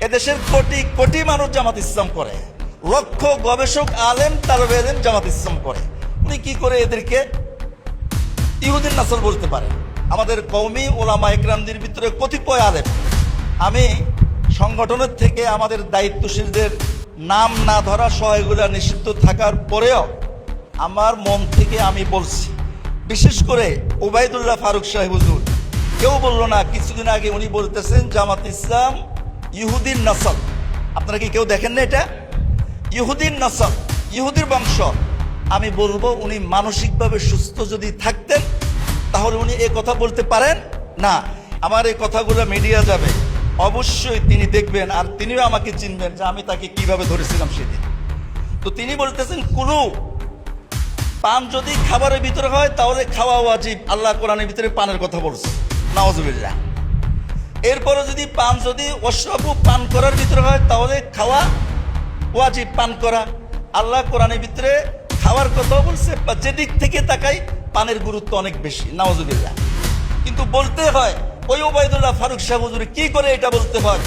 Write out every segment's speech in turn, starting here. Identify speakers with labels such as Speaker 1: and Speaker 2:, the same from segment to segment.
Speaker 1: এদেশের কোটি কোটি মানুষ জামাত ইসলাম করে, লক্ষ গবেষক আলেম তালেবে ইলম জামাত ইসলাম করে। উনি কি করে এদেরকে ইহুদিন নাসল বলতে পারে? আমাদের কওমি ওলামা ইকরামদের ভিতরে কতিপয় আলেম, আমি সংগঠনের থেকে আমাদের দায়িত্বশীলদের নাম না ধরা সহ এগুলা নিষিদ্ধ থাকার পরেও আমার মন থেকে আমি বলছি, বিশেষ করে ওবায়দুল্লাহ ফারুক সাহেব হুজুর, কেউ বলল না কিছুদিন আগে উনি বলতেছেন জামাত ইসলাম ইহুদিন নাসল। আপনারা কি কেউ দেখেন না এটা? ইহুদিন নাসল, ইহুদির বংশ। আমি বলবো উনি মানসিকভাবে সুস্থ যদি থাকতেন তাহলে উনি এ কথা বলতে পারেন না। আমার এই কথাগুলো মিডিয়া যাবে, অবশ্যই তিনি দেখবেন আর তিনিও আমাকে চিনবেন যে আমি তাকে কিভাবে ধরেছিলাম সেদিন। তো তিনি বলতেছেন কুলু, পান যদি খাবারের ভিতরে হয় তাহলে খাওয়া ওয়াজিব। আল্লাহ কোরআনের ভিতরে পানের কথা বলছে, নাউজুবিল্লাহ। এরপরে যদি পান যদি অশ্রাবু পান করার ভিতরে হয় তাহলে খাওয়া ওয়াজিব, পান করা। আল্লাহ কোরআনের ভিতরে খাওয়ার কথাও বলছে, যেদিক থেকে তাকাই পানের গুরুত্ব অনেক বেশি, নাউজুবিল্লাহ। কিন্তু বলতে হয় ওই ওবায়দুল্লাহ ফারুক সাহেব হুজুর কি করে এটা বলতে হয়?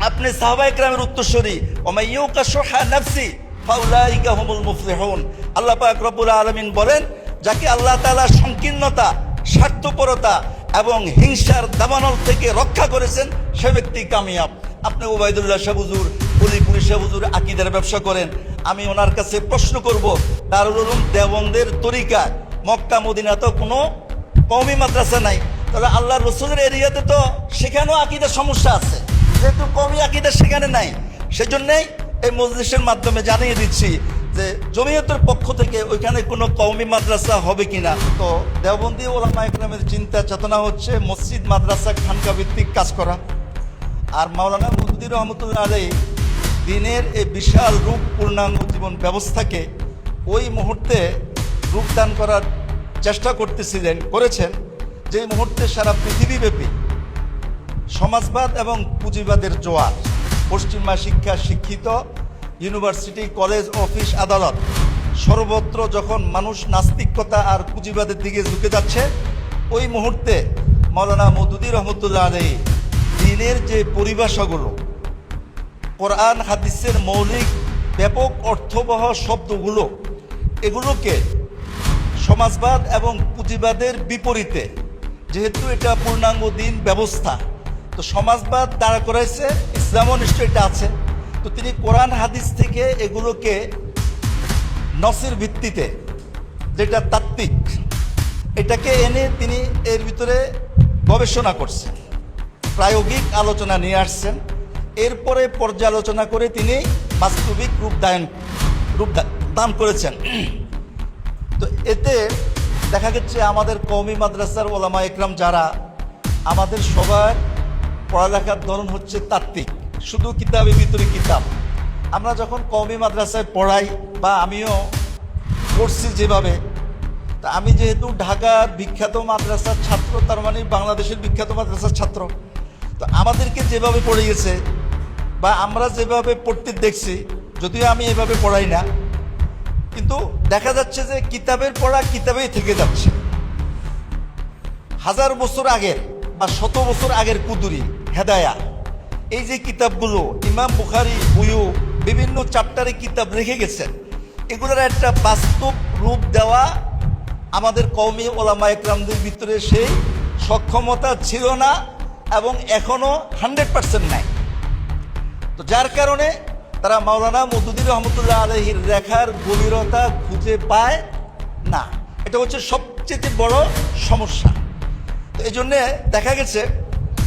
Speaker 1: আপনি সাহাবায়ে কেরামের উত্তরসূরি, ওয়া ইউকা শুহা নাফসি ফাউলাইকা হুমুল মুফলিহুন। আল্লাহ পাক রব্বুল আলামিন বলেন, যাকে আল্লাহ তাআলা সংকীর্ণতা, স্বার্থপরতা এবং হিংসার দাবানল থেকে রক্ষা করেছেন সে ব্যক্তি কামিয়াব। আপনি ওবায়দুল্লাহ সাহেব হুজুর, অলিপুরি সাহেব হুজুর আকীদার ব্যবসা করেন। আমি ওনার কাছে প্রশ্ন করব, দারুল উলুম দেওবন্দের তরিকা মক্কা মদিনা তো কোনো কওমি মাদ্রাসা নাই, তাহলে আল্লাহ রসুলের এরিয়াতে তো সেখানেও আকীদার সমস্যা আছে, যেহেতু কওমি আকীদা সেখানে নাই। সেজন্যই এই মজলিসের মাধ্যমে জানিয়ে দিচ্ছি যে জমিয়তের পক্ষ থেকে ওইখানে কোনো কওমি মাদ্রাসা হবে কিনা। তো দেওবন্দি ওলামা ইকরামের চিন্তা চেতনা হচ্ছে মসজিদ মাদ্রাসা খানকা ভিত্তিক কাজ করা। আর মাওলানা মওদুদী রহমতুল্লাহ আলাইহি দিনের এই বিশাল রূপ পূর্ণাঙ্গ জীবন ব্যবস্থাকে ওই মুহূর্তে রূপদান করার চেষ্টা করেছেন যে মুহূর্তে সারা পৃথিবীব্যাপী সমাজবাদ এবং পুঁজিবাদের জোয়ার, পশ্চিমা শিক্ষা শিক্ষিত ইউনিভার্সিটি, কলেজ, অফিস, আদালত সর্বত্র যখন মানুষ নাস্তিকতা আর পুঁজিবাদের দিকে ঝুঁকে যাচ্ছে, ওই মুহূর্তে মাওলানা মওদুদী রহমতুল্লাহ আলাইহি দিনের যে পরিভাষাগুলো, কোরআন হাদিসের মৌলিক ব্যাপক অর্থবহ শব্দগুলো, এগুলোকে সমাজবাদ এবং পুঁজিবাদের বিপরীতে, যেহেতু এটা পূর্ণাঙ্গ দিন ব্যবস্থা, তো সমাজবাদ দাঁড়া করাইছে, ইসলামও নিশ্চয় এটা আছে। তো তিনি কোরআন হাদিস থেকে এগুলোকে নসের ভিত্তিতে, যেটা তাত্ত্বিক, এটাকে এনে তিনি এর ভিতরে গবেষণা করছেন, প্রায়োগিক আলোচনা নিয়ে আসছেন। এরপরে পর্যালোচনা করে তিনি বাস্তবিক রূপ দান করেছেন। তো এতে দেখা গেছে আমাদের কওমি মাদ্রাসার ওলামা ইকরাম যারা, আমাদের সবার পড়ালেখার ধরন হচ্ছে তাত্ত্বিক, শুধু কিতাবের ভিতরে কিতাব। আমরা যখন কওমি মাদ্রাসায় পড়াই বা আমিও পড়ছি যেভাবে, তা আমি যেহেতু ঢাকার বিখ্যাত মাদ্রাসার ছাত্র, তার মানে বাংলাদেশের বিখ্যাত মাদ্রাসার ছাত্র, তো আমাদেরকে যেভাবে পড়িয়েছে বা আমরা যেভাবে পড়তে দেখছি, যদিও আমি এভাবে পড়াই না, কিন্তু দেখা যাচ্ছে যে কিতাবের পড়া কিতাবেই থেকে যাচ্ছে। 1000 বছর আগের বা 100 বছর আগের কুদুরি, হেদায়া, এই যে কিতাবগুলো ইমাম বুখারী বুয়ু বিভিন্ন চ্যাপ্টারে কিতাব রেখে গেছেন, এগুলোর একটা বাস্তব রূপ দেওয়া আমাদের কওমি ওলামা ইকরামদের ভিতরে সেই সক্ষমতা ছিল না এবং এখনো 100% নাই। তো যার কারণে তারা মাওলানা মওদুদী রহমতুল্লাহ আলাইহির রেখার গভীরতা খুঁজে পায় না। এটা হচ্ছে সবচেয়ে বড় সমস্যা। তো এই জন্যে দেখা গেছে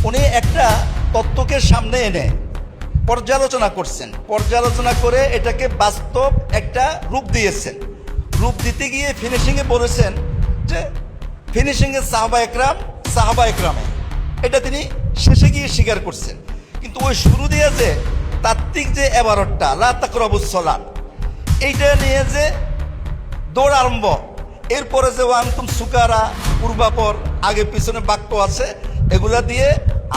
Speaker 1: উনি একটা তত্ত্বকে সামনে এনে পর্যালোচনা করছেন, পর্যালোচনা করে এটাকে বাস্তব একটা রূপ দিয়েছেন। রূপ দিতে গিয়ে ফিনিশিংয়ে বলেছেন যে ফিনিশিংয়ে সাহাবা একরামে, এটা তিনি শেষে গিয়ে স্বীকার করছেন। কিন্তু ওই শুরু দিয়ে যে তাত্ত্বিক যে এবারটা লা তাকরাবুস সালাত, এইটা নিয়ে যে দৌড় আরম্ভ, এরপরে যে ওয়ান্তুম সুকারা, পূর্বাপর, আগে পিছনে বাক্য আছে, এগুলা দিয়ে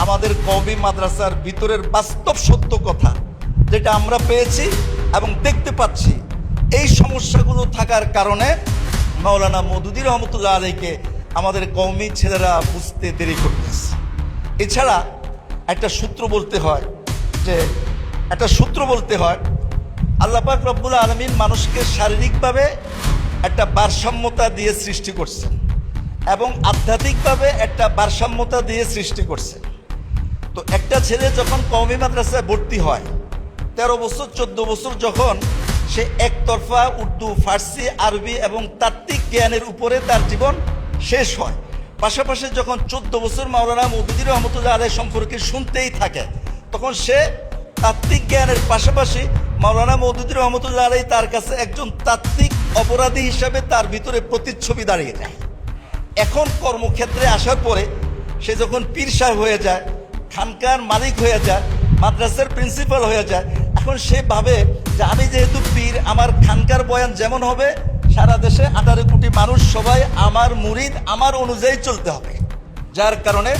Speaker 1: আমাদের কওমি মাদ্রাসার ভিতরের বাস্তব সত্য কথা যেটা আমরা পেয়েছি এবং দেখতে পাচ্ছি, এই সমস্যাগুলো থাকার কারণে মাওলানা মওদুদী রহমতুল্লাহ আলাইহিকে আমাদের কওমি ছেলেরা বুঝতে দেরি করতেছে। এছাড়া একটা সূত্র বলতে হয় যে একটা সূত্র বলতে হয়, আল্লাহ পাক রব্বুল আলামিন মানুষকে শারীরিকভাবে একটা ভারসাম্যতা দিয়ে সৃষ্টি করছেন এবং আধ্যাত্মিকভাবে একটা ভারসাম্যতা দিয়ে সৃষ্টি করছেন। তো একটা ছেলে যখন কওমি মাদ্রাসায় ভর্তি হয়, 13 বছর 14 বছর যখন সে একতরফা উর্দু, ফার্সি, আরবি এবং তাত্ত্বিক জ্ঞানের উপরে তার জীবন শেষ হয়, পাশাপাশি যখন 14 বছর মাওলানা মওদুদী রহমতুল্লাহ আলাইহি সম্পর্কে শুনতেই থাকে, তখন সে তাত্ত্বিক জ্ঞানের পাশাপাশি মাওলানা মওদুদী রহমতুল্লাহ আলাইহি তার কাছে একজন তাত্ত্বিক অপরাধী হিসাবে তার ভিতরে প্রতিচ্ছবি দাঁড়িয়ে যায়। এখন কর্মক্ষেত্রে আসার পরে সে যখন পীর সাহেব হয়ে যায়, খানকার মালিক হয়ে যায়, মাদ্রাসার প্রিন্সিপাল হয়ে যায়, এখন সে ভাবে যে আমি যেহেতু পীর, আমার খানকার বয়ান যেমন হবে সারা দেশে 18 কোটি মানুষ সবাই আমার মুরিদ, আমার অনুযায়ী চলতে হবে। যার কারণে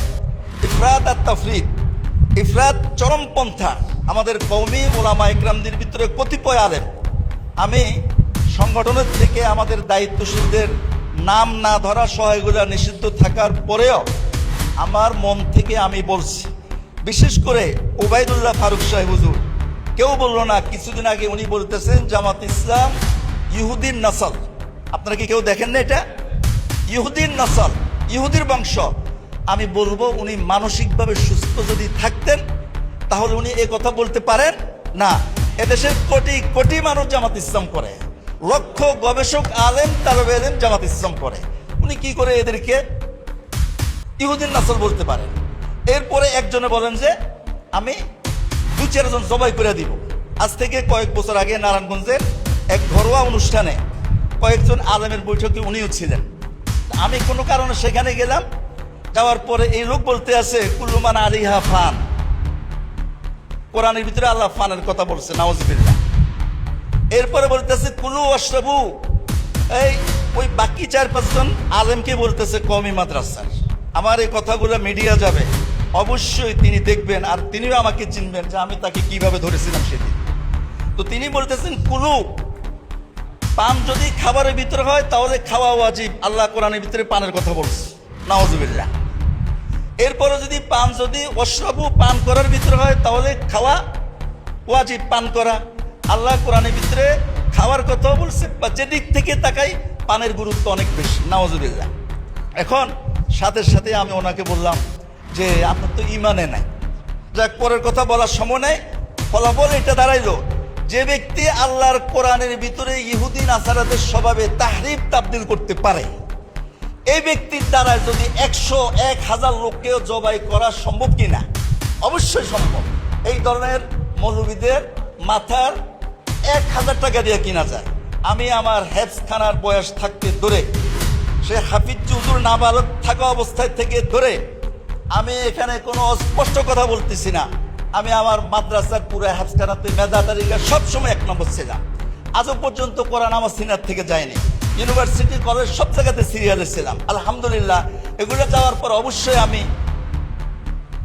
Speaker 1: ইফরাত আর তাফরিদ, ইফরাত চরমপন্থা আমাদের কওমি ওলামা ইকরামদের ভিতরে কতিপয় আলেম, আমি সংগঠনের থেকে আমাদের দায়িত্বশীলদের নাম না ধরা সহ এগুলা নিষিদ্ধ থাকার পরেও আমার মন থেকে আমি বলছি, বিশেষ করে ওবায়দুল্লাহ ফারুক সাহেব হুজুর, কেউ বললো না, কিছুদিন আগে উনি বলতেছেন জামাত ইসলাম ইহুদির নসল। আপনারা কি কেউ দেখেন না এটা? ইহুদির নসল, ইহুদির বংশ। আমি বলবো উনি মানসিকভাবে সুস্থ যদি থাকতেন তাহলে উনি এই কথা বলতে পারেন না। এদেশের কোটি কোটি মানুষ জামাত ইসলাম করে, লক্ষ গবেষক আলেম তালেবে ইলম জামাত ইসলাম করে, উনি কি করে এদেরকে ইহুদিন নাসল বলতে পারেন? এরপরে একজনে বলেন যে আমি 2-4 জন জবাই করে দিব। আজ থেকে কয়েক বছর আগে নারায়ণগঞ্জের এক ঘরোয়া অনুষ্ঠানে কয়েকজন আলেমের বৈঠকে উনিও ছিলেন। আমি কোনো কারণে সেখানে গেলাম, যাওয়ার পরে এই লোক বলতে আছে কুল্লুমান আলিহা ফান, কোরআনের ভিতরে আল্লাহ ফানের কথা বলছে, নাউজুবিল্লাহ। এরপরে বলতেছে কুলু ওয়াশরাবু, এই ওই বাকি 4-5 জন আলেমকে বলতেছে কওমি মাদ্রাসার। আমার এই কথাগুলো মিডিয়া যাবে, অবশ্যই তিনি দেখবেন আর তিনিও আমাকে চিনবেন যে আমি তাকে কিভাবে ধরেছিলাম সেদিন। তো তিনি বলতেছেন কুলু, পান যদি খাবারের ভিতরে হয় তাহলে খাওয়া ওয়াজিব, আল্লাহ কোরআনের ভিতরে পানের কথা বলছে, নাউজুবিল্লাহ। এরপরে যদি পান যদি ওয়াশরাবু পান করার ভিতরে হয় তাহলে খাওয়া ওয়াজিব, পান করা, আল্লাহ কোরআনের ভিতরে খাওয়ার কথাও বলছে। বা যেদিক থেকে তাকাই পানের গুরুত্ব অনেক বেশি, নাউজুবিল্লাহ। এখন সাথে সাথে আমি ওনাকে বললাম যে আপনার তো ইমানে নাই। যাক, পরের কথা বলার সময় নেই। ফলাফল এটা দাঁড়াইলো যে ব্যক্তি আল্লাহর কোরআনের ভিতরে ইহুদি নাসারাদের স্বভাবে তাহরিফ তাবদিল করতে পারে, এই ব্যক্তির দ্বারা যদি 100-1000 লোককেও জবাই করা সম্ভব কিনা? অবশ্যই সম্ভব। এই ধরনের মৌলবীদের মাথার 1000 টাকা দিয়ে কিনা যায়। আমি আমার হেফজখানার বয়স থাকতে ধরে, সে হাফিজ হুজুর নাবালক থাকা অবস্থায় থেকে ধরে, আমি এখানে কোনো অস্পষ্ট কথা বলতেছি না। আমি আমার মাদ্রাসার পুরো হেফজখানাতে মেধা তালিকা সবসময় 1 নম্বর ছিলাম। আজও পর্যন্ত কোরআন আমার সিনার থেকে যায়নি। ইউনিভার্সিটি, কলেজ সব জায়গাতে সিরিয়ালে ছিলাম, আলহামদুলিল্লাহ। এগুলো যাওয়ার পর অবশ্যই আমি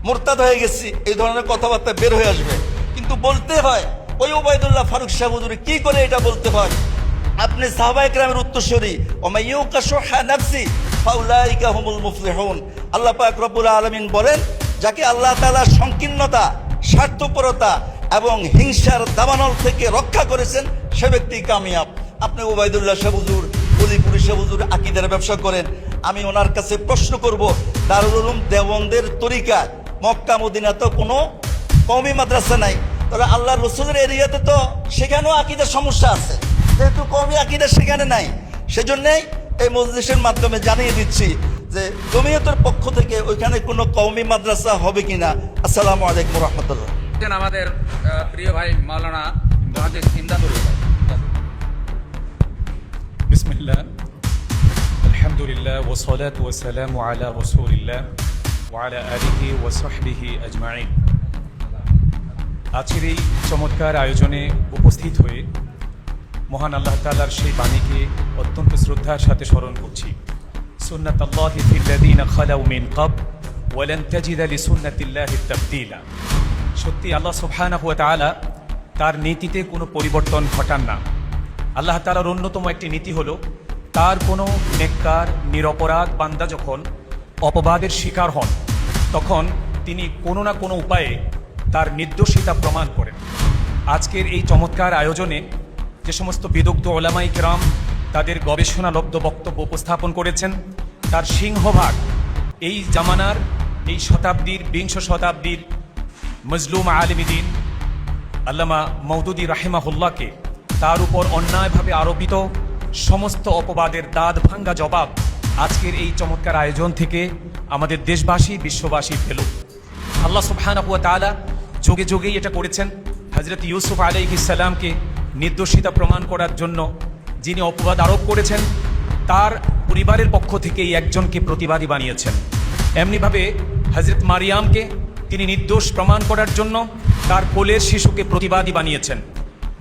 Speaker 1: মুরতাদ হয়ে গেছি, এই ধরনের কথাবার্তা বের হয়ে আসবে। কিন্তু বলতে হয়, ওই ওবায়দুল্লাহ ফারুক সাহেব হুজুর কি করে এটা বলতে হয়? আপনি সাহাবায়ে কেরামের উত্তরসূরি, ওয়া মাইয়ুকা শুহা নাফসি ফাউলাইকা হুমুল মুফলিহুন। আল্লাহ পাক রব্বুল আলামিন বলেন, যাকে আল্লাহ তাআলা সংকীর্ণতা, স্বার্থপরতা এবং হিংসার দাবানল থেকে রক্ষা করেছেন সে ব্যক্তি কামিয়াব। আপনি ওবায়দুল্লাহ সাহেব হুজুর, অলিপুরি সাহেব হুজুর আকীদার ব্যবসা করেন। আমি ওনার কাছে প্রশ্ন করব, দারুল উলুম দেওবন্দের তরিকা মক্কা মদিনাতে কোনো কওমি মাদ্রাসা নাই, তাহলে আল্লাহ রসুলের এরিয়াতে তো সেখানেও আকীদার সমস্যা আছে, যেহেতু কওমি আকীদা সেখানে নাই। সেজন্যই এই মজলিসের মাধ্যমে জানিয়ে দিচ্ছি যে জমিয়তের পক্ষ থেকে ওইখানে কোনো কওমি মাদ্রাসা হবে কিনা। আসসালামু আলাইকুম রহমতুল্লাহ।
Speaker 2: আমাদের প্রিয় ভাই মাওলানা মুহাদ্দিস ইমদাদুল ভাই।
Speaker 3: বিসমিল্লাহ, আলহামদুলিল্লাহ, ওয়াসসালাতু ওয়াসসালামু আলা রাসূলিল্লাহ ওয়া আলা আলিহি ওয়া সাহবিহি আজমাইন। আজকের এই চমৎকার আয়োজনে উপস্থিত হয়ে মহান আল্লাহ তাআলার সেই বাণীকে অত্যন্ত শ্রদ্ধার সাথে স্মরণ করছি। সুন্নাতুল্লাহি ফিল্লাযীনা খালাউ মিন ক্বাবল ওয়া লান তাজিদা লিসুন্নাতিল্লাহি তাবদীলা। সত্যি আল্লাহ সুবহানাহু ওয়া তাআলা তার নীতিতে কোনো পরিবর্তন ঘটান না। আল্লাহ তাআলার অন্যতম একটি নীতি হলো, তার কোনো নেককার নিরপরাধ বান্দা যখন অপবাদের শিকার হন, তখন তিনি কোনো না কোনো উপায়ে তার নির্দোষিতা প্রমাণ করেন। আজকের এই চমৎকার আয়োজনে যে সমস্ত বিদগ্ধ ওলামাই কেরাম তাদের গবেষণালব্ধ বক্তব্য উপস্থাপন করেছেন, তার সিংহভাগ এই জামানার, এই শতাব্দীর, বিংশ শতাব্দীর মজলুম আলেমিদ্দিন আল্লামা মওদুদী রাহিমাহুল্লাহকে তার উপর অন্যায়ভাবে আরোপিত সমস্ত অপবাদের দাঁত ভাঙ্গা জবাব আজকের এই চমৎকার আয়োজন থেকে আমাদের দেশবাসী, বিশ্ববাসী পেল। আল্লাহ সুবহানাহু ওয়া তাআলা যোগে যোগেই এটা করেছেন। হযরত ইউসুফ আলাইহিস সালামকে নির্দোষিতা প্রমাণ করার জন্য যিনি অপবাদ আরোপ করেছেন, তার পরিবারের পক্ষ থেকেই একজনকে প্রতিবাদী বানিয়েছেন। এমনিভাবে হযরত মারিয়ামকে তিনি নির্দোষ প্রমাণ করার জন্য তার কোলের শিশুকে প্রতিবাদী বানিয়েছেন।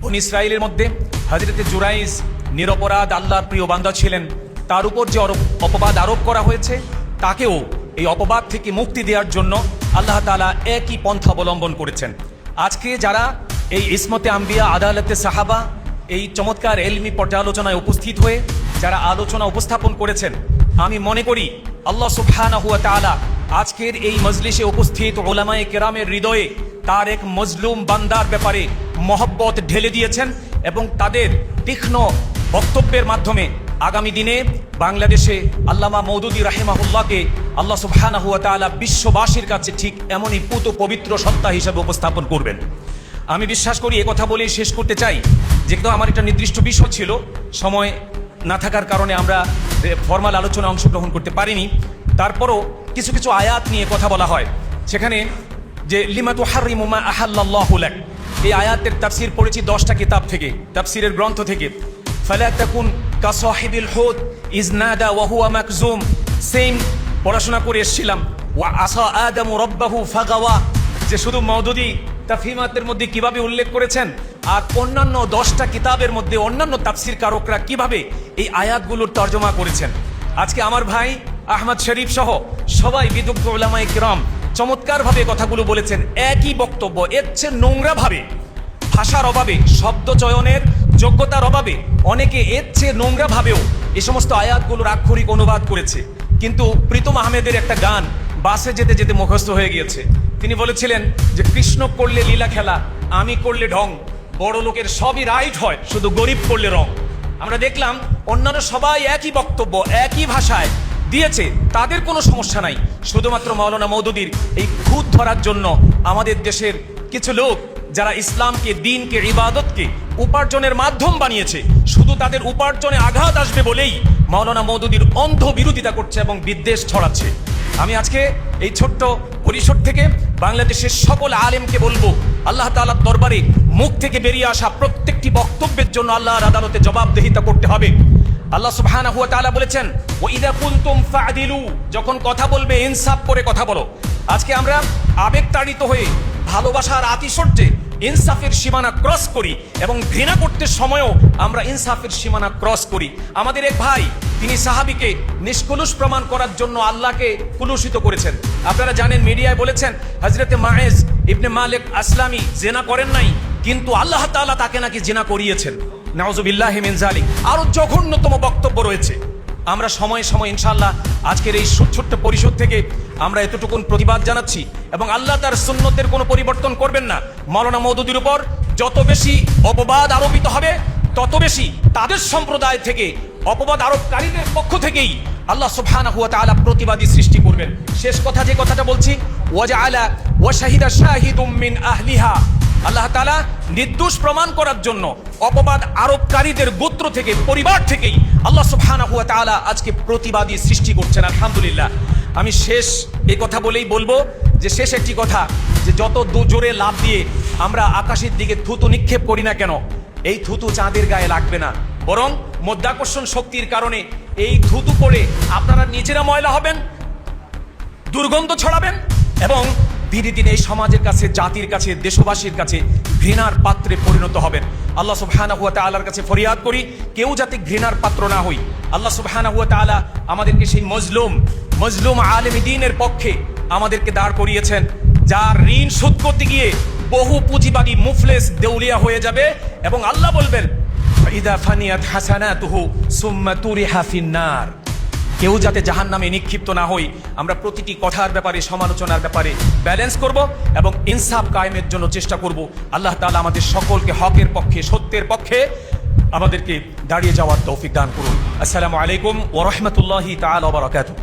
Speaker 3: বনী ইসরাইলের মধ্যে হযরতে জুরাইজ নিরপরাধ আল্লাহর প্রিয় বান্দা ছিলেন, তার উপর যে অপবাদ আরোপ করা হয়েছে, তাকেও এই অপবাদ থেকে মুক্তি দেওয়ার জন্য আল্লাহ তাআলা একই পন্থা অবলম্বন করেছেন। আজকে যারা এই ইসমতে আম্বিয়া, আদালতে সাহাবা, এই চমৎকার এলমি পর্যালোচনায় উপস্থিত হয়ে যারা আলোচনা উপস্থাপন করেছেন, আমি মনে করি আল্লাহ সুবহানাহু ওয়া তাআলা আজকের এই মজলিসে উপস্থিত উলামায়ে কেরামের হৃদয়ে তার এক মজলুম বান্দার ব্যাপারে মহব্বত ঢেলে দিয়েছেন এবং তাদের তীক্ষ্ণ বক্তব্যের মাধ্যমে আগামী দিনে বাংলাদেশে আল্লামা মওদুদী রাহিমাহুল্লাহকে আল্লাহ সুবহানাহু ওয়া তাআলা বিশ্ববাসীর কাছে ঠিক এমনই পুত পবিত্র সত্তা হিসেবে উপস্থাপন করবেন। আমি বিশ্বাস করি, এ কথা বলেই শেষ করতে চাই, যেহেতু আমার একটা নির্দিষ্ট বিষয় ছিল, সময় না থাকার কারণে আমরা ফরমাল আলোচনায় অংশগ্রহণ করতে পারিনি। তারপরও কিছু কিছু আয়াত নিয়ে কথা বলা হয়, সেখানে যে লিমা তুহাররিমু মা আহাল্লাল্লাহু লাক, এই আয়াতের তাফসীর পড়েছি 10টা কিতাব থেকে, তাফসীরের গ্রন্থ থেকে। ফালা তাকুন কাসাহিবিল হুদ ইজ নাদা ওয়া হুয়া মাকজুম, সেম পড়াশোনা করে এসেছিলাম। ওয়া আসা আদামু রাব্বাহু ফাগাওয়া, যে শুধু মওদুদী তাফহিমাতের মধ্যে কিভাবে উল্লেখ করেছেন, আর অন্যান্য 10টা কিতাবের মধ্যে অন্যান্য তাফসীর কারকরা কিভাবে এই আয়াতগুলোর তর্জমা করেছেন। আজকে আমার ভাই আহমদ শরীফ সহ সবাই বিদগ্ধ উলামায়ে কিরাম চমৎকারভাবে কথাগুলো বলেছেন। একই বক্তব্য, এর চেয়ে নোংরাভাবে, ভাষার অভাবে, শব্দ চয়নের যোগ্যতার অভাবে অনেকে এর চেয়ে নোংরাভাবেও এই সমস্ত আয়াতগুলোর আক্ষরিক অনুবাদ করেছে। কিন্তু প্রীতম আহমেদের একটা গান বাসে যেতে যেতে মুখস্থ হয়ে গিয়েছে। তিনি বলেছিলেন যে কৃষ্ণ করলে লীলা খেলা, আমি করলে ঢং, বড় লোকের সবই রাইট হয়, শুধু গরিব করলে রং। আমরা দেখলাম অন্যান্য সবাই একই বক্তব্য একই ভাষায় দিয়েছে, তাদের কোনো সমস্যা নাই। শুধুমাত্র মাওলানা মওদুদীর এই খুঁত ধরার জন্য আমাদের দেশের কিছু লোক যারা ইসলামকে, দ্বীনকে, ইবাদতকে উপার্জনের মাধ্যম বানিয়েছে, শুধু তাদের উপার্জনে আঘাত আসবে বলেই মাওলানা মওদুদীর অন্ধ বিরোধিতা করছে এবং বিদ্বেষ ছড়াচ্ছে। আমি আজকে এই ছোট্ট পরিসর থেকে বাংলাদেশের সকল আলেমকে বলবো, আল্লাহ তাআলার দরবারে মুখ থেকে বেরিয়ে আসা প্রত্যেকটি বক্তব্যের জন্য আল্লাহর আদালতে জবাবদিহিতা করতে হবে। আল্লাহ সুবহানাহু ওয়া তাআলা বলেছেন, ওয়া ইযা কুনতুম ফা'দিলু, যখন কথা বলবে ইনসাফ করে কথা বলো। আজকে আমরা আবেগতাড়িত হয়ে ভালোবাসার আতিশয্যে ইনসাফের সীমানা ক্রস করি এবং ঘৃণা করতে সময়ও আমরা ইনসাফের সীমানা ক্রস করি। আমাদের এক ভাই, তিনি সাহাবীকে নিষ্কলুষ প্রমাণ করার জন্য আল্লাহকে কুলুষিত করেছেন। আপনারা জানেন, মিডিয়ায় বলেছেন হযরতে মায়েজ ইবনে মালিক আসলামী জিনা করেন নাই, কিন্তু আল্লাহ তাআলা তাকে নাকি জিনা করিয়েছেন। নাউযুবিল্লাহি মিন যালিক। আরো জঘন্যতম বক্তব্য রয়েছে। আমরা সময়ে সময়ে ইনশাআল্লাহ আজকের এই ছোট্ট পরিষদ থেকে আমরা এতটুকুন প্রতিবাদ জানাচ্ছি এবং আল্লাহ তার সুন্নতের কোনো পরিবর্তন করবেন না। মাওলানা মওদুদীর উপর যত বেশি অপবাদ আরোপিত হবে, তত বেশি তাদের সম্প্রদায় থেকে, অপবাদ আরোপকারীদের পক্ষ থেকেই আল্লাহ সুবহানাহু ওয়া তাআলা প্রতিবাদী সৃষ্টি করবেন। শেষ কথা যে কথাটা বলছি, ওয়াজআলা ওয়া শাহিদা শাহিদুম মিন আহলিহা, আল্লাহ তাআলা নির্দোষ প্রমাণ করার জন্য অপবাদ আরোপকারীদের গোত্র থেকে, পরিবার থেকেই আল্লাহ সুবহানাহু ওয়া তাআলা আজকে প্রতিবাদী সৃষ্টি করছেন। আলহামদুলিল্লাহ। আমি শেষ এই কথা বলেই বলবো যে শেষ একটি কথা, যে যত জোরে লাফ দিয়ে আমরা আকাশের দিকে থুতু নিক্ষেপ করি না কেন, এই থুতু চাঁদের গায়ে লাগবে না, বরং মধ্যাকর্ষণ শক্তির কারণে এই থুতু পড়ে আপনারা নিজেরা ময়লা হবেন, দুর্গন্ধ ছড়াবেন এবং ধীরে ধীরে এই সমাজের কাছে, জাতির কাছে, দেশবাসীর কাছে ঘৃণার পাত্রে পরিণত হবেন। আল্লাহ সুবহানাহু ওয়া তাআলার কাছে ফরিয়াদ করি, কেউ যাতে ঘৃণার পাত্র না হই। আল্লাহ সুবহানাহু ওয়া তাআলা আমাদেরকে সেই মজলুম আলেমী দ্বীনের পক্ষে আমাদেরকে দাঁড় করিয়েছেন, যার ঋণ শোধ করতে গিয়ে বহু পুঁজিবাদী মুফলেস দেউলিয়া হয়ে যাবে এবং আল্লাহ বলবেন, ইযা ফানিয়াত হাসানাতুহু সুম্মা তুরিহা ফিন্নার, কেউ যাতে জাহান্নামে নিক্ষিপ্ত না হই, আমরা প্রতিটি কথার ব্যাপারে, সমালোচনার ব্যাপারে ব্যালেন্স করব এবং ইনসাফ কায়েমের জন্য চেষ্টা করব। আল্লাহ তাআলা আমাদের সকলকে হকের পক্ষে, সত্যের পক্ষে আমাদেরকে দাঁড়িয়ে যাওয়ার তৌফিক দান করুন। আসসালামু আলাইকুম ওয়া রাহমাতুল্লাহি তাআলা ওয়া বারাকাতুহু।